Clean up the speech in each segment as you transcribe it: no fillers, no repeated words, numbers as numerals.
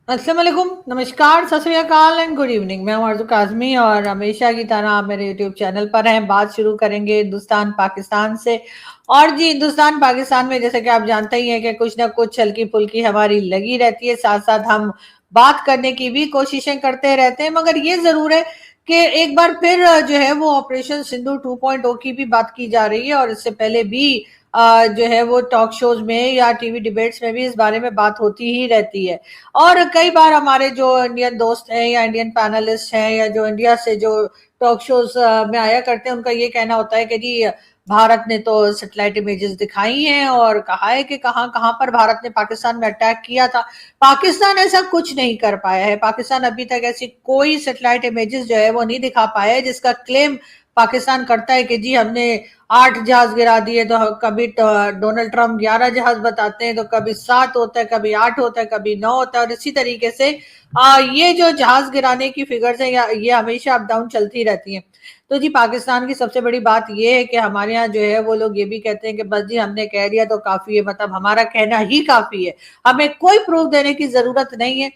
अस्सलाम वालेकुम, नमस्कार, सत श्री अकाल एंड गुड इवनिंग। मैं हूं आरज़ू काज़मी और हमेशा की तरह आप मेरे यूट्यूब चैनल पर हैं। बात शुरू करेंगे हिंदुस्तान पाकिस्तान से। और जी, हिंदुस्तान पाकिस्तान में जैसे कि आप जानते ही हैं कि कुछ ना कुछ हल्की फुल्की हमारी लगी रहती है, साथ साथ हम बात करने की भी कोशिशें करते रहते हैं। मगर ये जरूर है कि एक बार फिर जो है वो ऑपरेशन सिंदूर 2.0 की भी बात की जा रही है, और इससे पहले भी जो है वो टॉक शोज में या टीवी डिबेट्स में भी इस बारे में बात होती ही रहती है। और कई बार हमारे जो इंडियन दोस्त हैं या इंडियन पैनलिस्ट हैं या जो इंडिया से जो टॉक शोज में आया करते हैं, उनका ये कहना होता है कि जी भारत ने तो सैटेलाइट इमेजेस दिखाई हैं और कहा है कि कहां कहां पर भारत ने पाकिस्तान में अटैक किया था। पाकिस्तान ऐसा कुछ नहीं कर पाया है। पाकिस्तान अभी तक ऐसी कोई सैटेलाइट इमेजेस जो है वो नहीं दिखा पाया है जिसका क्लेम पाकिस्तान करता है कि जी हमने 8 जहाज गिरा दिए। तो कभी डोनाल्ड ट्रंप 11 जहाज बताते हैं, तो कभी 7 होता है, कभी 8 होता है, कभी 9 होता है। और इसी तरीके से ये जो जहाज गिराने की फिगर्स हैं ये हमेशा अप डाउन चलती रहती हैं। तो जी पाकिस्तान की सबसे बड़ी बात ये है कि हमारे यहाँ जो है वो लोग ये भी कहते हैं कि बस जी हमने कह दिया तो काफी है, मतलब हमारा कहना ही काफी है, हमें कोई प्रूफ देने की जरूरत नहीं है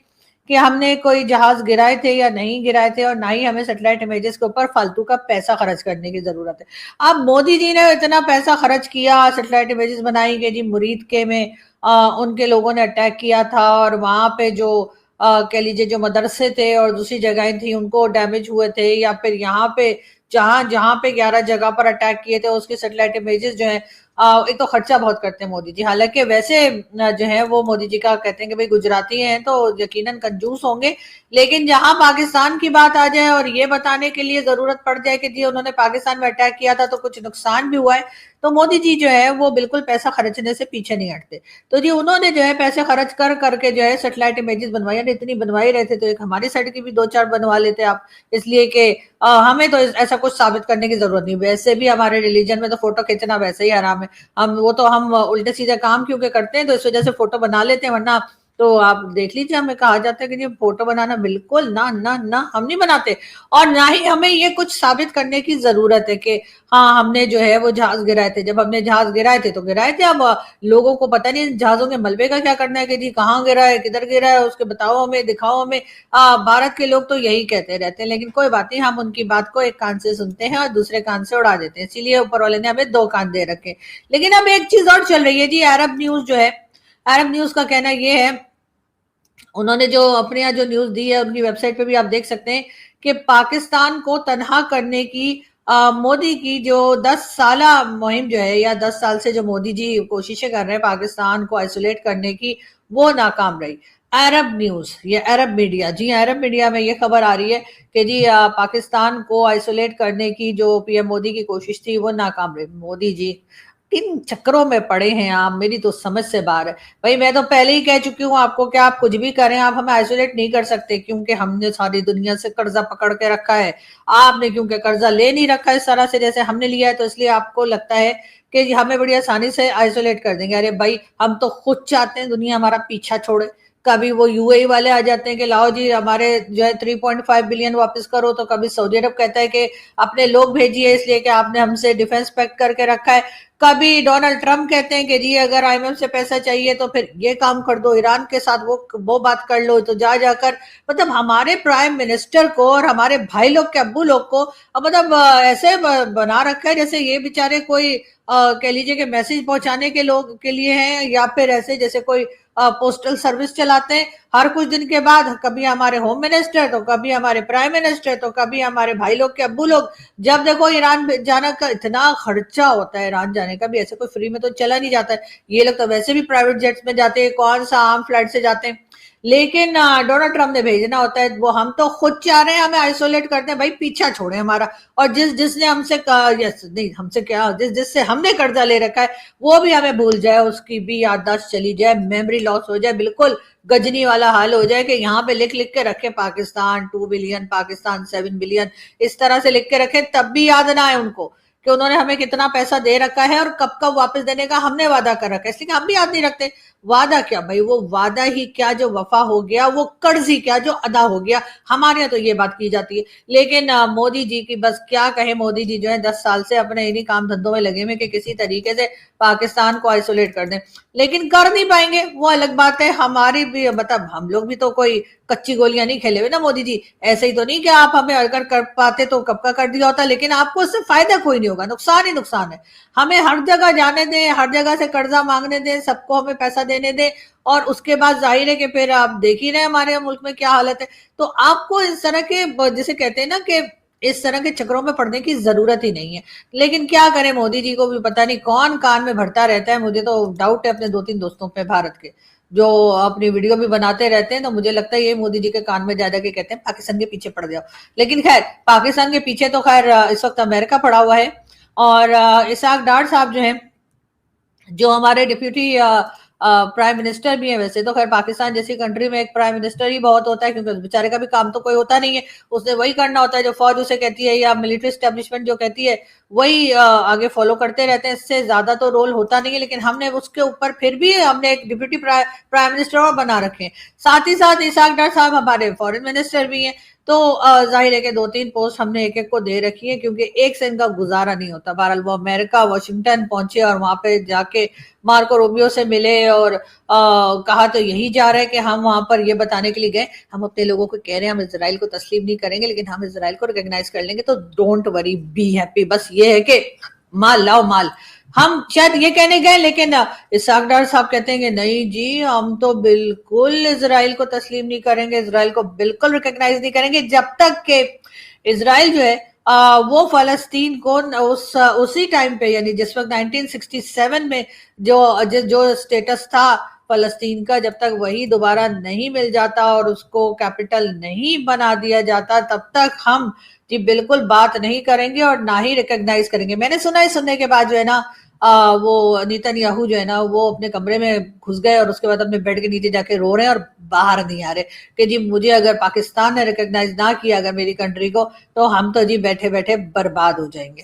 कि हमने कोई जहाज गिराए थे या नहीं गिराए थे, और ना ही हमें सैटेलाइट इमेजेस के ऊपर फालतू का पैसा खर्च करने की जरूरत है। अब मोदी जी ने इतना पैसा खर्च किया, सैटेलाइट इमेजेस बनाई कि जी मुरीद के में उनके लोगों ने अटैक किया था, और वहां पे जो कह लीजिए जो मदरसे थे और दूसरी जगहें थी उनको डैमेज हुए थे, या फिर यहाँ पे जहां जहां पे 11 जगह पर अटैक किए थे उसके सैटेलाइट इमेजेस जो है एक तो खर्चा बहुत करते हैं मोदी जी। हालांकि वैसे जो है वो मोदी जी का कहते हैं कि भाई गुजराती हैं तो यकीनन कंजूस होंगे, लेकिन जहां पाकिस्तान की बात आ जाए और ये बताने के लिए जरूरत पड़ जाए कि जी उन्होंने पाकिस्तान में अटैक किया था तो कुछ नुकसान भी हुआ है, तो मोदी जी जो है वो बिल्कुल पैसा खर्चने से पीछे नहीं हटते। तो जी उन्होंने जो है पैसे खर्च कर करके जो है सैटेलाइट इमेजेस बनवाई, इतनी बनवाई रहे थे तो एक हमारी साइड की भी 2-4 बनवा लेते आप, इसलिए कि हमें तो ऐसा कुछ साबित करने की जरूरत नहीं। वैसे भी हमारे रिलीजन में तो फोटो खींचना वैसे ही हराम है, हम उल्टे सीधे काम क्योंकि करते हैं तो इस वजह से फोटो बना लेते हैं। वरना तो आप देख लीजिए, हमें कहा जाता है कि ये फोटो बनाना बिल्कुल ना ना ना, हम नहीं बनाते। और ना ही हमें ये कुछ साबित करने की जरूरत है कि हाँ हमने जो है वो जहाज गिराए थे। जब हमने जहाज गिराए थे तो गिराए थे, अब लोगों को पता नहीं जहाजों के मलबे का क्या करना है कि जी कहाँ गिरा है, किधर गिरा है, उसके बताओ हमें, दिखाओ हमें। भारत के लोग तो यही कहते रहते हैं, लेकिन कोई बात नहीं, हम उनकी बात को एक कान से सुनते हैं और दूसरे कान से उड़ा देते हैं, इसीलिए ऊपर वाले ने हमें 2 कान दे रखे। लेकिन अब एक चीज और चल रही है जी, अरब न्यूज जो है, अरब न्यूज का कहना ये है, उन्होंने जो अपने यहाँ जो न्यूज दी है उनकी वेबसाइट पे भी आप देख सकते हैं कि पाकिस्तान को तनहा करने की मोदी की जो 10 साला मुहिम जो है, या 10 साल से जो मोदी जी कोशिशें कर रहे हैं पाकिस्तान को आइसोलेट करने की, वो नाकाम रही। अरब न्यूज, ये अरब मीडिया, जी अरब मीडिया में ये खबर आ रही है कि जी पाकिस्तान को आइसोलेट करने की जो पीएम मोदी की कोशिश थी वो नाकाम रही। मोदी जी किन चक्करों में पड़े हैं आप, मेरी तो समझ से बाहर है। भाई मैं तो पहले ही कह चुकी हूँ आपको कि आप कुछ भी करें, आप हमें आइसोलेट नहीं कर सकते, क्योंकि हमने सारी दुनिया से कर्जा पकड़ के रखा है। आपने क्योंकि कर्जा ले नहीं रखा इस तरह से जैसे हमने लिया है, तो इसलिए आपको लगता है कि हमें बड़ी आसानी से आइसोलेट कर देंगे। अरे भाई हम तो खुद चाहते हैं दुनिया हमारा पीछा छोड़े। कभी वो यूएई वाले आ जाते हैं कि लाओ जी हमारे जो है 3.5 बिलियन वापस करो, तो कभी सऊदी अरब कहता है कि अपने लोग भेजिए इसलिए कि आपने हमसे डिफेंस पैक्ट करके रखा है। कभी डोनाल्ड ट्रंप कहते हैं कि जी अगर आईएमएफ से पैसा चाहिए तो फिर ये काम कर दो, ईरान के साथ वो बात कर लो, तो जा जाकर मतलब हमारे प्राइम मिनिस्टर को और हमारे भाई लोग के अब्बू लोग को मतलब ऐसे बना रखा है जैसे ये बेचारे कोई कह लीजिए कि मैसेज पहुंचाने के लोग के लिए हैं, या फिर ऐसे जैसे कोई पोस्टल सर्विस चलाते हैं। हर कुछ दिन के बाद कभी हमारे होम मिनिस्टर, तो कभी हमारे प्राइम मिनिस्टर, तो कभी हमारे भाई लोग के अब्बू लोग। जब देखो ईरान जाना का इतना खर्चा होता है, ईरान जाने का भी ऐसे कोई फ्री में तो चला नहीं जाता है। ये लोग तो वैसे भी प्राइवेट जेट्स में जाते हैं, कौन सा आम फ्लाइट से जाते हैं। लेकिन डोनाल्ड ट्रंप ने भेजना होता है, वो हम तो खुद चाह रहे हैं हमें आइसोलेट करते हैं, भाई पीछा छोड़े हमारा। और जिसने हमसे यस नहीं हमसे क्या जिससे हमने कर्जा ले रखा है वो भी हमें भूल जाए, उसकी भी याददाश्त चली जाए, मेमोरी लॉस हो जाए, बिल्कुल गजनी वाला हाल हो जाए कि यहाँ पे लिख लिख के रखे पाकिस्तान 2 बिलियन, पाकिस्तान 7 बिलियन, इस तरह से लिख के रखे, तब भी याद ना आए उनको कि उन्होंने हमें कितना पैसा दे रखा है और कब कब वापस देने का हमने वादा कर रखा है, इसलिए हम भी याद नहीं रखते। वादा क्या भाई, वो वादा ही क्या जो वफा हो गया, वो कर्ज ही क्या जो अदा हो गया। हमारे यहाँ तो ये बात की जाती है। लेकिन मोदी जी की बस क्या कहे, मोदी जी जो है 10 साल से अपने इन्हीं काम धंधों में लगे हुए कि किसी तरीके से पाकिस्तान को आइसोलेट कर दें, लेकिन कर नहीं पाएंगे, वो अलग बात है। हमारी भी मतलब हम लोग भी तो कोई कच्ची गोलियां नहीं खेले हुए ना मोदी जी। ऐसे ही तो नहीं कि आप हमें अगर कर पाते तो कब का कर दिया होता, लेकिन आपको इससे फायदा कोई नहीं होगा, नुकसान ही नुकसान है। हमें हर जगह जाने दें, हर जगह से कर्जा मांगने दें, सबको हमें पैसा देने दें, और उसके बाद जाहिर है कि फिर आप देख ही रहे हैं हमारे मुल्क में क्या हालत है। तो आपको इस तरह के जिसे कहते हैं ना कि इस तरह के चक्रों में पड़ने की जरूरत ही नहीं है। लेकिन क्या करें, मोदी जी को भी पता नहीं कौन कान में भरता रहता है। मुझे तो डाउट है अपने 2-3 दोस्तों पे भारत के, जो अपनी वीडियो भी बनाते रहते हैं, तो मुझे लगता है ये मोदी जी के कान में ज्यादा के कहते हैं पाकिस्तान के पीछे पड़ जाओ। लेकिन खैर, पाकिस्तान के पीछे तो खैर इस वक्त अमेरिका पड़ा हुआ है। और इसाक डार साहब जो है, जो हमारे डिप्यूटी प्राइम मिनिस्टर भी है। वैसे तो खैर पाकिस्तान जैसी कंट्री में एक प्राइम मिनिस्टर ही बहुत होता है, क्योंकि उस बेचारे का भी काम तो कोई होता नहीं है, उसने वही करना होता है जो फौज उसे कहती है या मिलिट्री स्टैब्लिशमेंट जो कहती है, वही आगे फॉलो करते रहते हैं। इससे ज्यादा तो रोल होता नहीं है। लेकिन हमने उसके ऊपर फिर भी हमने एक डिप्यूटी प्राइम मिनिस्टर और बना रखे हैं। साथ ही साथ इसाक डार साहब हमारे फॉरेन मिनिस्टर भी हैं। तो जाहिर है कि 2-3 पोस्ट हमने एक एक को दे रखी है, क्योंकि एक से इनका गुजारा नहीं होता। बहरहाल वो अमेरिका वाशिंगटन पहुंचे और वहां पे जाके मार्को रूबियो से मिले और कहा तो यही जा रहा है कि हम वहां पर ये बताने के लिए गए, हम अपने लोगों को कह रहे हैं हम इसराइल को तस्लीम नहीं करेंगे, लेकिन हम इसराइल को रिकॉग्नाइज कर लेंगे, तो डोंट वरी, बी हैप्पी। बस ये है कि माल लाओ माल। हम शायद ये कहने गए, लेकिन इसाक डार साहब कहते हैं कि नहीं जी, हम तो बिल्कुल इसराइल को तस्लीम नहीं करेंगे, इसराइल को बिल्कुल रिकॉग्नाइज नहीं करेंगे जब तक कि इसराइल जो है वो फलस्तीन को उसी टाइम पे, यानी जिस वक्त 1967 में जो स्टेटस था फलस्तीन का, जब तक वही दोबारा नहीं मिल जाता और उसको कैपिटल नहीं बना दिया जाता, तब तक हम जी बिल्कुल बात नहीं करेंगे और ना ही रिकॉग्नाइज करेंगे। मैंने सुना है, सुनने के बाद जो है ना वो नेतन्याहू जो है ना, वो अपने कमरे में घुस गए और उसके बाद अपने बेड के नीचे जाके रो रहे हैं और बाहर नहीं आ रहे कि जी मुझे अगर पाकिस्तान ने रिकॉग्नाइज ना किया अगर मेरी कंट्री को, तो हम तो जी बैठे बैठे बर्बाद हो जाएंगे।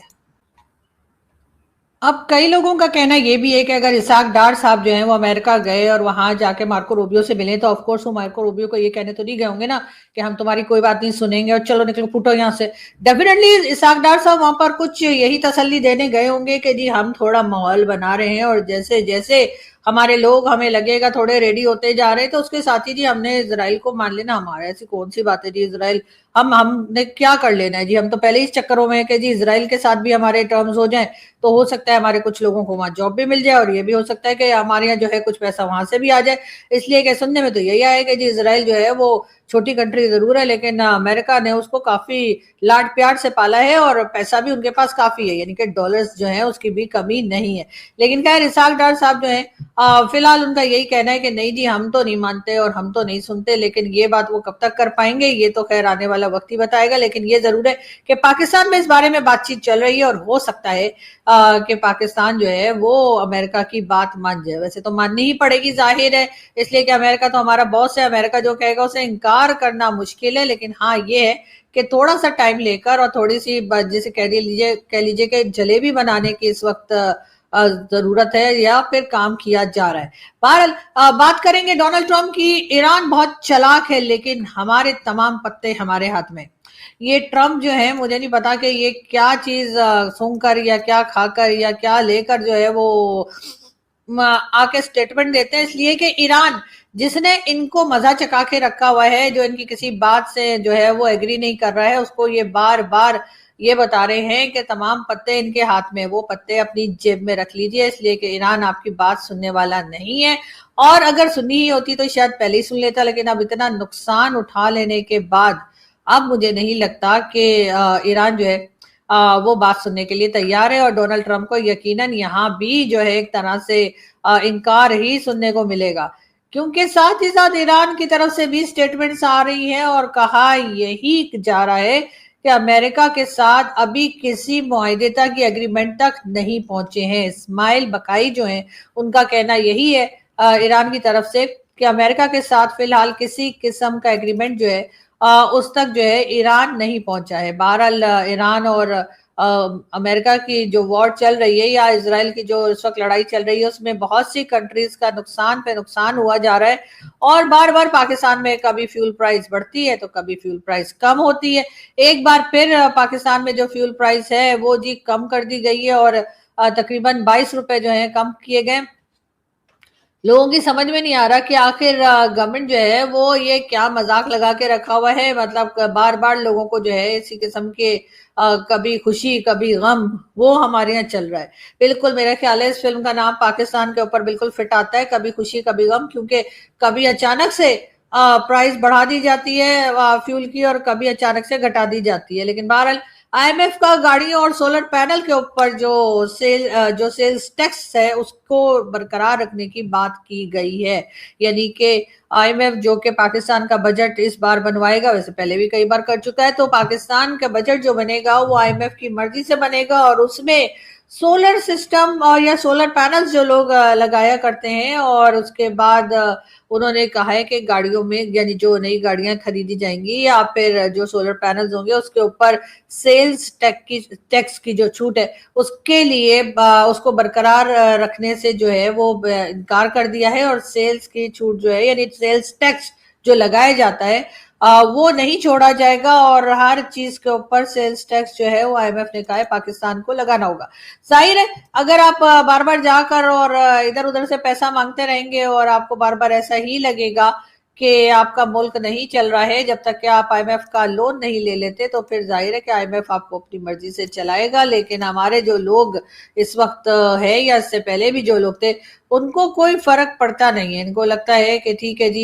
अब कई लोगों का कहना ये भी है कि अगर इसाक डार साहब जो हैं वो अमेरिका गए और वहां जाके मार्को रूबियो से मिले, तो ऑफकोर्स वो मार्को रूबियो को ये कहने तो नहीं गए होंगे ना कि हम तुम्हारी कोई बात नहीं सुनेंगे और चलो निकलो फूटो यहाँ से। डेफिनेटली इसाक डार साहब वहां पर कुछ यही तसल्ली देने गए होंगे कि जी हम थोड़ा माहौल बना रहे हैं, और जैसे जैसे हमारे लोग हमें लगेगा थोड़े रेडी होते जा रहे हैं, तो उसके साथ ही जी हमने इसराइल को मान लेना। हमारे ऐसी कौन सी बात है जी, इसराइल हमने क्या कर लेना है जी, हम तो पहले ही चक्करों में है कि जी इसराइल के साथ भी हमारे टर्म्स हो जाएं, तो हो सकता है हमारे कुछ लोगों को वहां जॉब भी मिल जाए, और ये भी हो सकता है कि हमारे यहाँ जो है कुछ पैसा वहां से भी आ जाए। इसलिए कि सुनने में तो यही आया कि जी इसराइल जो है वो छोटी कंट्री जरूर है, लेकिन अमेरिका ने उसको काफी लाड प्यार से पाला है और पैसा भी उनके पास काफी है, यानी कि डॉलर्स जो है उसकी भी कमी नहीं है। लेकिन खैर इसाक डार साहब जो है फिलहाल उनका यही कहना है कि नहीं जी हम तो नहीं मानते और हम तो नहीं सुनते, लेकिन ये बात वो कब तक कर पाएंगे ये तो खैर आने वाला वक्त ही बताएगा। लेकिन ये जरूर है कि पाकिस्तान में इस बारे में बातचीत चल रही है और हो सकता है कि पाकिस्तान जो है वो अमेरिका की बात मान जाए। वैसे तो माननी ही पड़ेगी, जाहिर है, इसलिए कि अमेरिका तो हमारा बॉस है, अमेरिका जो कहेगा उसे इनकार करना मुश्किल है। लेकिन हाँ ये है कि थोड़ा सा टाइम लेकर और थोड़ी सी जैसे कह लीजिए कि जलेबी बनाने की इस वक्त जरूरत है या फिर काम किया जा रहा है। बहरहाल बात करेंगे डोनाल्ड ट्रंप की। ईरान बहुत चालाक है, लेकिन हमारे तमाम पत्ते हमारे हाथ में। ये ट्रंप जो है मुझे नहीं पता कि ये क्या चीज सूंघकर या क्या खाकर या क्या लेकर जो है वो आके स्टेटमेंट देते हैं, इसलिए कि ईरान जिसने इनको मजा चका के रखा हुआ है, जो इनकी किसी बात से जो है वो एग्री नहीं कर रहा है, उसको ये बार बार ये बता रहे हैं कि तमाम पत्ते इनके हाथ में, वो पत्ते अपनी जेब में रख लीजिए, इसलिए कि ईरान आपकी बात सुनने वाला नहीं है। और अगर सुननी ही होती तो शायद पहले ही सुन लेता, लेकिन अब इतना नुकसान उठा लेने के बाद अब मुझे नहीं लगता कि ईरान जो है वो बात सुनने के लिए तैयार है। और डोनाल्ड ट्रंप को यकीनन यहाँ भी जो है एक तरह से इनकार ही सुनने को मिलेगा, क्योंकि साथ ही साथ ईरान की तरफ से भी स्टेटमेंट्स आ रही हैं और कहा यही जा रहा है कि अमेरिका के साथ अभी किसी मुआहदे तक की एग्रीमेंट तक नहीं पहुंचे हैं। इस्माइल बकाई जो है उनका कहना यही है ईरान की तरफ से कि अमेरिका के साथ फिलहाल किसी किस्म का एग्रीमेंट जो है उस तक जो है ईरान नहीं पहुंचा है। बहरहाल ईरान और अमेरिका की जो वॉर चल रही है या इजराइल की जो इस वक्त लड़ाई चल रही है उसमें बहुत सी कंट्रीज का नुकसान पे नुकसान हुआ जा रहा है, और बार बार पाकिस्तान में कभी फ्यूल प्राइस बढ़ती है तो कभी फ्यूल प्राइस कम होती है। एक बार फिर पाकिस्तान में जो फ्यूल प्राइस है वो जी कम कर दी गई है और तकरीबन 22 रुपए जो है कम किए गए। लोगों की समझ में नहीं आ रहा कि आखिर गवर्नमेंट जो है वो ये क्या मजाक लगा के रखा हुआ है, मतलब बार बार लोगों को जो है इसी किस्म के कभी खुशी कभी गम वो हमारे यहाँ चल रहा है। बिल्कुल मेरा ख्याल है इस फिल्म का नाम पाकिस्तान के ऊपर बिल्कुल फिट आता है, कभी खुशी कभी गम, क्योंकि कभी अचानक से प्राइस बढ़ा दी जाती है फ्यूल की और कभी अचानक से घटा दी जाती है। लेकिन बहरहाल आईएमएफ का गाड़ियों और सोलर पैनल के ऊपर जो सेल्स टैक्स है उसको बरकरार रखने की बात की गई है, यानी कि आईएमएफ जो कि पाकिस्तान का बजट इस बार बनवाएगा, वैसे पहले भी कई बार कर चुका है, तो पाकिस्तान का बजट जो बनेगा वो आईएमएफ की मर्जी से बनेगा और उसमें सोलर सिस्टम और या सोलर पैनल्स जो लोग लगाया करते हैं, और उसके बाद उन्होंने कहा है कि गाड़ियों में यानी जो नई गाड़ियां खरीदी जाएंगी या फिर जो सोलर पैनल्स होंगे उसके ऊपर सेल्स टैक्स की जो छूट है उसके लिए उसको बरकरार रखने से जो है वो इनकार कर दिया है, और सेल्स की छूट जो है यानी सेल्स टैक्स जो लगाया जाता है वो नहीं छोड़ा जाएगा और हर चीज के ऊपर सेल्स टैक्स जो है वो आईएमएफ ने कहा है पाकिस्तान को लगाना होगा। जाहिर है अगर आप बार बार जाकर और इधर उधर से पैसा मांगते रहेंगे और आपको बार बार ऐसा ही लगेगा कि आपका मुल्क नहीं चल रहा है जब तक कि आप आईएमएफ का लोन नहीं ले लेते, तो फिर जाहिर है कि आईएमएफ आपको अपनी मर्जी से चलाएगा। लेकिन हमारे जो लोग इस वक्त है या इससे पहले भी जो लोग थे उनको कोई फर्क पड़ता नहीं है, इनको लगता है कि ठीक है जी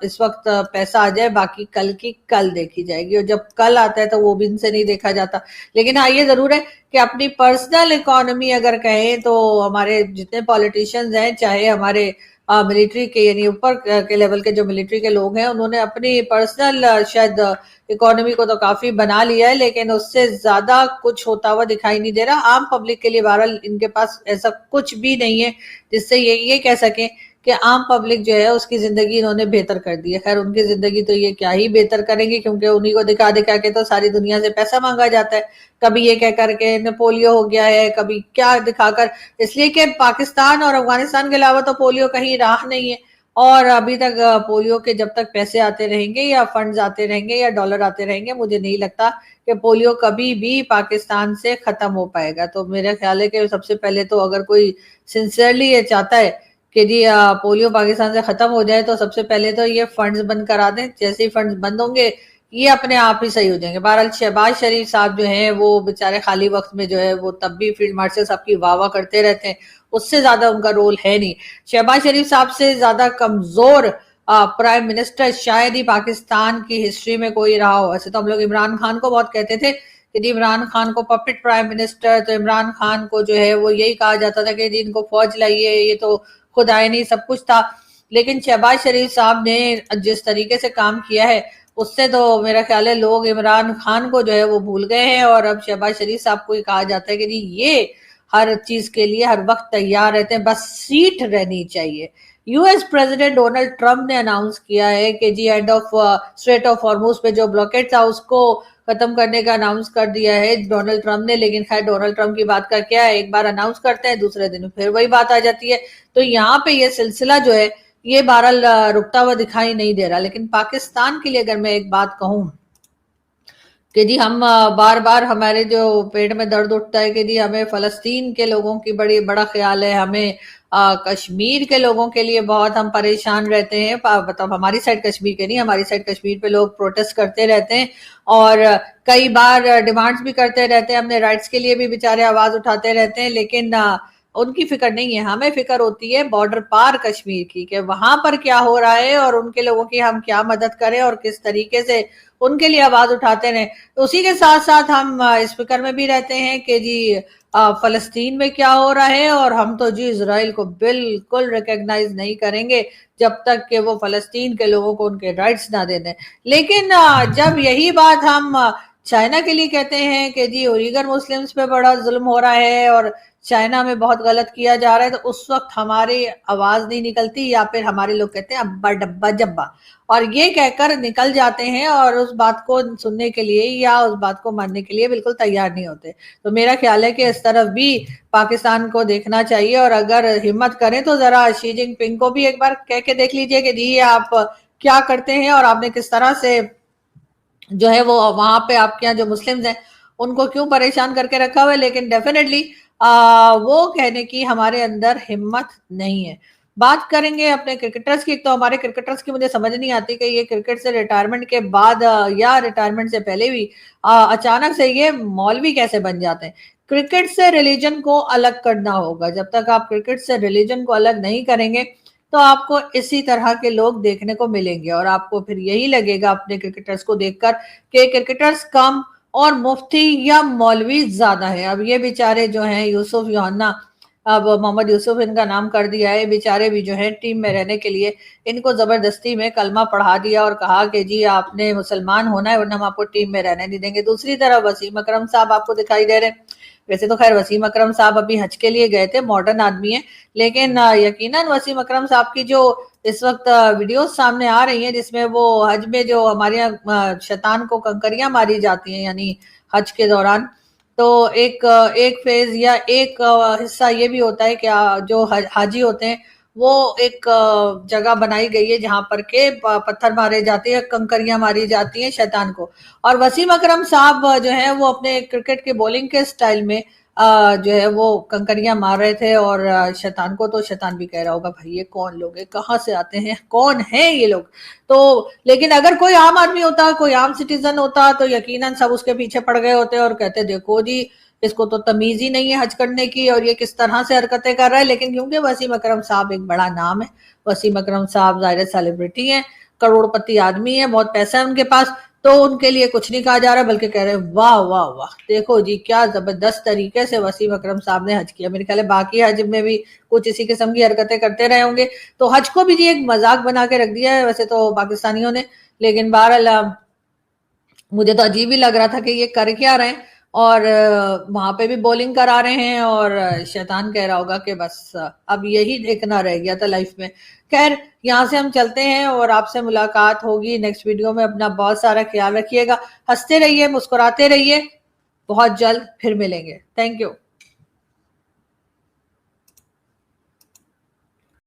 इस वक्त पैसा आ जाए बाकी कल की कल देखी जाएगी, और जब कल आता है तो वो भी इनसे नहीं देखा जाता। लेकिन हाँ ये जरूर है कि अपनी पर्सनल इकोनॉमी अगर कहें तो हमारे जितने पॉलिटिशियंस हैं चाहे हमारे मिलिट्री के यानी ऊपर के लेवल के जो मिलिट्री के लोग हैं उन्होंने अपनी पर्सनल शायद इकोनॉमी को तो काफी बना लिया है, लेकिन उससे ज्यादा कुछ होता हुआ दिखाई नहीं दे रहा। आम पब्लिक के लिए बहरहाल इनके पास ऐसा कुछ भी नहीं है जिससे ये कह सकें कि आम पब्लिक जो है उसकी जिंदगी इन्होंने बेहतर कर दी है। खैर उनकी जिंदगी तो ये क्या ही बेहतर करेंगे, क्योंकि उन्हीं को दिखा दिखा के तो सारी दुनिया से पैसा मांगा जाता है, कभी ये कह करके इन्हें पोलियो हो गया है, कभी क्या दिखाकर, इसलिए कि पाकिस्तान और अफगानिस्तान के अलावा तो पोलियो कहीं राह नहीं है, और अभी तक पोलियो के जब तक पैसे आते रहेंगे या फंड्स आते रहेंगे या डॉलर आते रहेंगे मुझे नहीं लगता कि पोलियो कभी भी पाकिस्तान से खत्म हो पाएगा। तो मेरा ख्याल है कि सबसे पहले तो अगर कोई सिंसियरली ये चाहता है कि जी पोलियो पाकिस्तान से खत्म हो जाए तो सबसे पहले तो ये फंड्स बंद करा दें, जैसे ही फंड्स बंद होंगे ये अपने आप ही सही हो जाएंगे। बहरहाल शहबाज शरीफ साहब जो हैं वो बेचारे खाली वक्त में जो है वो तब भी फील्ड मार्शल साहब की वाह वाह करते रहते हैं, उससे ज्यादा उनका रोल है नहीं। शहबाज शरीफ साहब से ज्यादा कमजोर प्राइम मिनिस्टर शायद ही पाकिस्तान की हिस्ट्री में कोई रहा हो। ऐसे तो हम लोग इमरान खान को बहुत कहते थे कि इमरान खान को पपेट प्राइम मिनिस्टर, तो इमरान खान को जो है वो यही कहा जाता था कि जी इनको फौज लाइए, ये तो खुदाई नहीं सब कुछ था। लेकिन शहबाज शरीफ साहब ने जिस तरीके से काम किया है उससे तो मेरा ख्याल है लोग इमरान खान को जो है वो भूल गए हैं, और अब शहबाज शरीफ साहब को ही कहा जाता है कि जी ये हर चीज के लिए हर वक्त तैयार रहते हैं, बस सीट रहनी चाहिए। यूएस प्रेसिडेंट डोनाल्ड ट्रंप ने अनाउंस किया है कि जी end of strait of Hormuz पे जो ब्लॉकेट था उसको खत्म करने का अनाउंस कर दिया है डोनाल्ड ट्रंप ने। लेकिन खैर डोनाल्ड ट्रंप की बात का क्या है, एक बार अनाउंस करते हैं दूसरे दिन फिर वही बात आ जाती है। तो यहाँ पे ये सिलसिला जो है ये बहरहाल रुकता हुआ दिखाई नहीं दे रहा। लेकिन पाकिस्तान के लिए अगर मैं एक बात कहूं कि जी हम बार बार हमारे जो पेट में दर्द उठता है कि जी हमें फलस्तीन के लोगों की बड़ा ख्याल है, हमें कश्मीर के लोगों के लिए बहुत हम परेशान रहते हैं। मतलब हमारी साइड कश्मीर के नहीं, हमारी साइड कश्मीर पे लोग प्रोटेस्ट करते रहते हैं और कई बार डिमांड्स भी करते रहते हैं, अपने राइट्स के लिए भी बेचारे आवाज उठाते रहते हैं। लेकिन उनकी फिक्र नहीं है, हमें फिक्र होती है बॉर्डर पार कश्मीर की कि वहां पर क्या हो रहा है और उनके लोगों की हम क्या मदद करें और किस तरीके से उनके लिए आवाज उठाते रहे। तो उसी के साथ साथ हम इस फिक्र में भी रहते हैं कि जी फलस्तीन में क्या हो रहा है, और हम तो जी इजराइल को बिल्कुल रिकॉग्नाइज नहीं करेंगे जब तक कि वो फलस्तीन के लोगों को उनके राइट्स ना दे दें। लेकिन जब यही बात हम चाइना के लिए कहते हैं कि जी उइगर मुस्लिम्स पे बड़ा जुल्म हो रहा है और चाइना में बहुत गलत किया जा रहा है, तो उस वक्त हमारी आवाज नहीं निकलती, या फिर हमारे लोग कहते हैं अब्बा डब्बा जब्बा, और ये कहकर निकल जाते हैं और उस बात को सुनने के लिए या उस बात को मानने के लिए बिल्कुल तैयार नहीं होते। तो मेरा ख्याल है कि इस तरफ भी पाकिस्तान को देखना चाहिए, और अगर हिम्मत करें तो जरा शी जिनपिंग को भी एक बार कह के देख लीजिए कि जी आप क्या करते हैं और आपने किस तरह से जो है वो वहां पे आपके यहाँ जो मुस्लिम्स हैं उनको क्यों परेशान करके रखा हुआ है। लेकिन डेफिनेटली वो कहने की हमारे अंदर हिम्मत नहीं है। बात करेंगे अपने क्रिकेटर्स की। तो हमारे क्रिकेटर्स की मुझे समझ नहीं आती कि ये क्रिकेट से रिटायरमेंट के बाद या रिटायरमेंट से पहले भी अचानक से ये मौलवी कैसे बन जाते हैं। क्रिकेट से रिलीजन को अलग करना होगा। जब तक आप क्रिकेट से रिलीजन को अलग नहीं करेंगे तो आपको इसी तरह के लोग देखने को मिलेंगे, और आपको फिर यही लगेगा अपने क्रिकेटर्स को देखकर कि क्रिकेटर्स कम और मुफ्ती या मौलवी ज्यादा है। अब ये बेचारे जो हैं यूसुफ योहन्ना, अब मोहम्मद यूसुफ इनका नाम कर दिया है, बेचारे भी जो है टीम में रहने के लिए इनको जबरदस्ती में कलमा पढ़ा दिया और कहा कि जी आपने मुसलमान होना है वरना हम आपको टीम में रहने नहीं देंगे। दूसरी तरफ वसीम अकरम साहब आपको दिखाई दे रहे हैं। वैसे तो खैर वसीम अकरम साहब अभी हज के लिए गए थे, मॉडर्न आदमी है, लेकिन यकीनन वसीम अकरम साहब की जो इस वक्त वीडियोस सामने आ रही हैं जिसमें वो हज में जो हमारे यहाँ शैतान को कंकरियां मारी जाती हैं यानी हज के दौरान, तो एक फेज या एक हिस्सा ये भी होता है कि जो हाजी होते हैं वो एक जगह बनाई गई है जहां पर के पत्थर मारे जाते हैं, कंकरियां मारी जाती हैं शैतान को। और वसीम अकरम साहब जो है वो अपने क्रिकेट के बॉलिंग के स्टाइल में जो है वो कंकरियां मार रहे थे, और शैतान को तो शैतान भी कह रहा होगा भाई ये कौन लोग है, कहाँ से आते हैं, कौन है ये लोग। तो लेकिन अगर कोई आम आदमी होता, कोई आम सिटीजन होता, तो यकीनन सब उसके पीछे पड़ गए होते और कहते देखो जी इसको तो तमीज ही नहीं है हज करने की और ये किस तरह से हरकतें कर रहा है। लेकिन क्योंकि वसीम अकरम साहब एक बड़ा नाम है, वसीम अकरम साहब जाहिर सेलिब्रिटी हैं, करोड़पति आदमी है, बहुत पैसा है उनके पास, तो उनके लिए कुछ नहीं कहा जा रहा, बल्कि कह रहे हैं वाह वाह वाह देखो जी क्या जबरदस्त तरीके से वसीम अकरम साहब ने हज किया। मेरे ख्याल है बाकी हज में भी कुछ इसी किस्म की हरकतें करते रहे होंगे। तो हज को भी जी एक मजाक बना के रख दिया है वैसे तो पाकिस्तानियों ने, लेकिन बहरहाल मुझे तो अजीब ही लग रहा था कि ये कर क्या रहे हैं। और वहां पे भी बॉलिंग करा रहे हैं और शैतान कह रहा होगा कि बस अब यही देखना रह गया था लाइफ में। खैर यहाँ से हम चलते हैं और आपसे मुलाकात होगी नेक्स्ट वीडियो में। अपना बहुत सारा ख्याल रखिएगा, हंसते रहिए, मुस्कुराते रहिए, बहुत जल्द फिर मिलेंगे। Thank you.